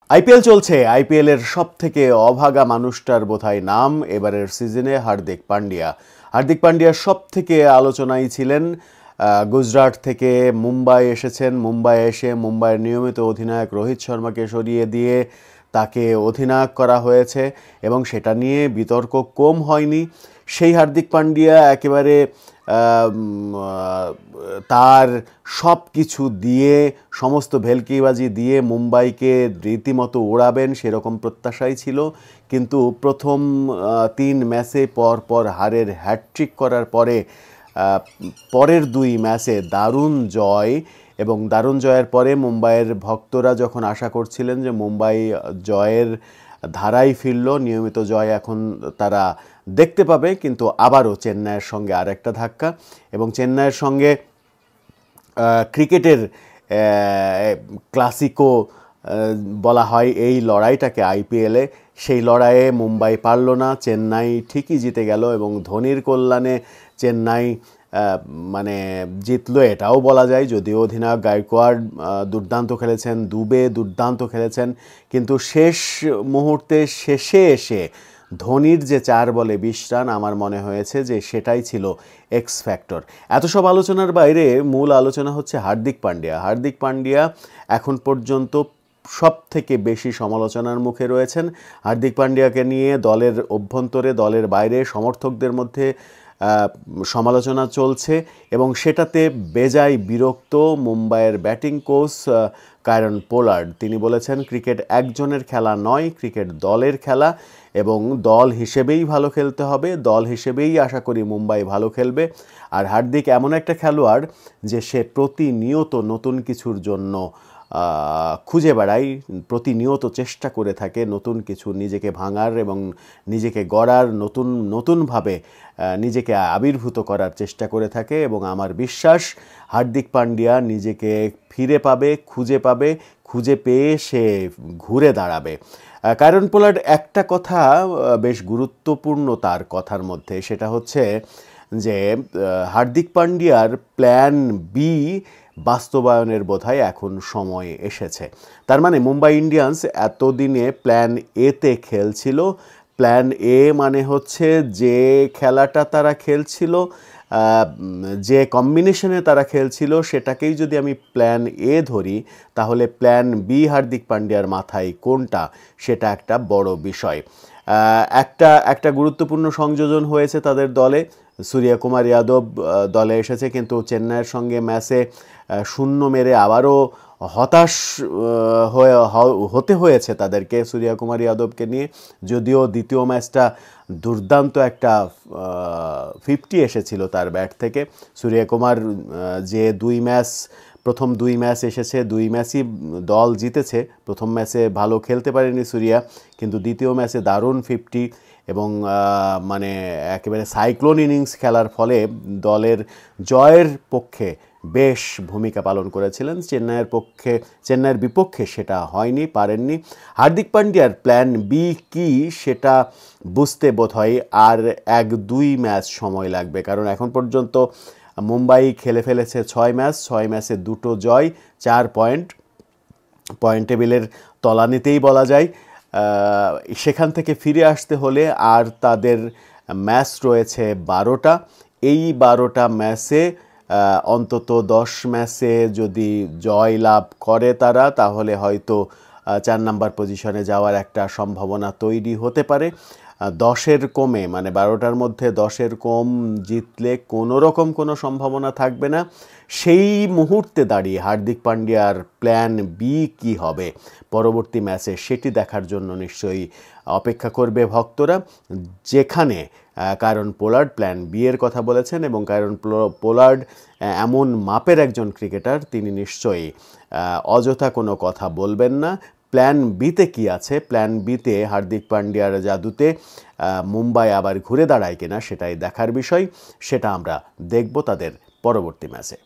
IPL চলছে। IPL এর সবথেকে অভাগা মানুষটার বোধহয় নাম এবারের সিজনে হার্দিক পান্ডিয়া। হার্দিক পান্ডিয়া সবথেকে আলোচনায় ছিলেন। গুজরাট থেকে মুম্বাই এসেছেন। মুম্বাই এসে মুম্বাইয়ের নিয়মিত অধিনায়ক রোহিত শর্মাকে সরিয়ে দিয়ে তাকে অধিনায়ক করা হয়েছে এবং সেটা নিয়ে বিতর্ক কম হয়নি। সেই হার্দিক পান্ডিয়া একেবারে তার সব কিছু দিয়ে, সমস্ত ভেলকিবাজি দিয়ে মুম্বাইকে রীতিমতো ওড়াবেন সেরকম প্রত্যাশাই ছিল। কিন্তু প্রথম 3 ম্যাচে পর হারের হ্যাটট্রিক করার পরে পরের 2 ম্যাচে দারুণ জয়, এবং দারুণ জয়ের পরে মুম্বাইয়ের ভক্তরা যখন আশা করছিলেন যে মুম্বাই জয়ের ধারাই ফিরল, নিয়মিত জয় এখন তারা দেখতে পাবে, কিন্তু আবারও চেন্নাইয়ের সঙ্গে আরেকটা ধাক্কা। এবং চেন্নাইয়ের সঙ্গে ক্রিকেটের ক্লাসিকো বলা হয় এই লড়াইটাকে আইপিএলে, সেই লড়াইয়ে মুম্বাই পারল না, চেন্নাই ঠিকই জিতে গেল এবং ধোনির কল্যাণে চেন্নাই মানে জিতলো এটাও বলা যায়। যদিও অধিনায়ক গায়কোয়াড় দুর্দান্ত খেলেছেন, দুবে দুর্দান্ত খেলেছেন, কিন্তু শেষ মুহূর্তে শেষে এসে ধোনির যে 4 বলে 20 রান, আমার মনে হয়েছে যে সেটাই ছিল এক্স ফ্যাক্টর। এত সব আলোচনার বাইরে মূল আলোচনা হচ্ছে হার্দিক পান্ডিয়া। হার্দিক পান্ডিয়া এখন পর্যন্ত সব থেকে বেশি সমালোচনার মুখে রয়েছেন। হার্দিক পান্ডিয়াকে নিয়ে দলের অভ্যন্তরে, দলের বাইরে সমর্থকদের মধ্যে সমালোচনা চলছে এবং সেটাতে বেজায় বিরক্ত মুম্বাইয়ের ব্যাটিং কোচ কায়রন পোলার্ড। তিনি বলেছেন ক্রিকেট একজনের খেলা নয়, ক্রিকেট দলের খেলা এবং দল হিসেবেই ভালো খেলতে হবে, দল হিসেবেই আশা করি মুম্বাই ভালো খেলবে। আর হার্দিক এমন একটা খেলোয়াড় যে সে প্রতিনিয়ত নতুন কিছুর জন্য খুঁজে বেড়ায়, প্রতিনিয়ত চেষ্টা করে থাকে নতুন কিছু নিজেকে ভাঙার এবং নিজেকে গড়ার, নতুনভাবে নিজেকে আবির্ভূত করার চেষ্টা করে থাকে। এবং আমার বিশ্বাস হার্দিক পান্ডিয়া নিজেকে ফিরে পাবে, খুঁজে পেয়ে সে ঘুরে দাঁড়াবে। কায়রন পোলার্ড একটা কথা বেশ গুরুত্বপূর্ণ তার কথার মধ্যে, সেটা হচ্ছে যে হার্দিক পান্ডিয়ার প্ল্যান বি বাস্তবায়নের বোধহয় এখন সময় এসেছে। তার মানে মুম্বাই ইন্ডিয়ান্স এতদিনে প্ল্যান এতে খেলছিল। প্ল্যান এ মানে হচ্ছে যে খেলাটা তারা খেলছিল, যে কম্বিনেশনে তারা খেলছিল, সেটাকেই যদি আমি প্ল্যান এ ধরি, তাহলে প্ল্যান বি হার্দিক পান্ডিয়ার মাথায় কোনটা সেটা একটা বড় বিষয়। একটা গুরুত্বপূর্ণ সংযোজন হয়েছে তাদের দলে, সূর্যকুমার যাদব দলে এসেছে, কিন্তু চেন্নাইয়ের সঙ্গে ম্যাচে 0 মেরে আবারও হতাশ হতে হয়েছে তাদেরকে সূর্যকুমার যাদবকে নিয়ে। যদিও দ্বিতীয় ম্যাচটা দুর্দান্ত একটা 50 এসেছিল তার ব্যাট থেকে। সূর্যকুমার যে প্রথম 2 ম্যাচ এসেছে, 2 ম্যাচই দল জিতেছে। প্রথম ম্যাচে ভালো খেলতে পারেনি সূর্যা, কিন্তু দ্বিতীয় ম্যাচে দারুণ 50 এবং মানে একেবারে সাইক্লোন ইনিংস খেলার ফলে দলের জয়ের পক্ষে বেশ ভূমিকা পালন করেছিলেন। চেন্নাইয়ের বিপক্ষে সেটা হয়নি, পারেননি। হার্দিক পান্ডিয়ার প্ল্যান বি কি সেটা বুঝতে বোধহয় আর 1-2 ম্যাচ সময় লাগবে, কারণ এখন পর্যন্ত মুম্বাই খেলে ফেলেছে 6 ম্যাচ, 6 ম্যাচে 2টো জয়, 4 পয়েন্ট টেবিলের তলানিতেই বলা যায়। সেখান থেকে ফিরে আসতে হলে আর তাদের ম্যাচ রয়েছে 12টা। এই 12টা ম্যাচে অন্তত 10 ম্যাচে যদি জয় লাভ করে তারা, তাহলে হয়তো 4 নাম্বার পজিশনে যাওয়ার একটা সম্ভাবনা তৈরি হতে পারে। 10-এর কমে, মানে 12টার মধ্যে 10-এর কম জিতলে কোনো সম্ভাবনা থাকবে না। সেই মুহূর্তে দাঁড়িয়ে হার্দিক পান্ডিয়ার প্ল্যান বি কী হবে পরবর্তী ম্যাচে, সেটি দেখার জন্য নিশ্চয়ই অপেক্ষা করবে ভক্তরা। যেখানে কায়রন পোলার্ড প্ল্যান বি এর কথা বলেছেন এবং কায়রন পোলার্ড এমন মাপের একজন ক্রিকেটার, তিনি নিশ্চয়ই অযথা কোনো কথা বলবেন না। প্ল্যান বিতে কী আছে, প্ল্যান বিতে হার্দিক পান্ডিয়ার জাদুতে মুম্বাই আবার ঘুরে দাঁড়ায় কিনা সেটাই দেখার বিষয়। সেটা আমরা দেখব তাদের পরবর্তী ম্যাচে।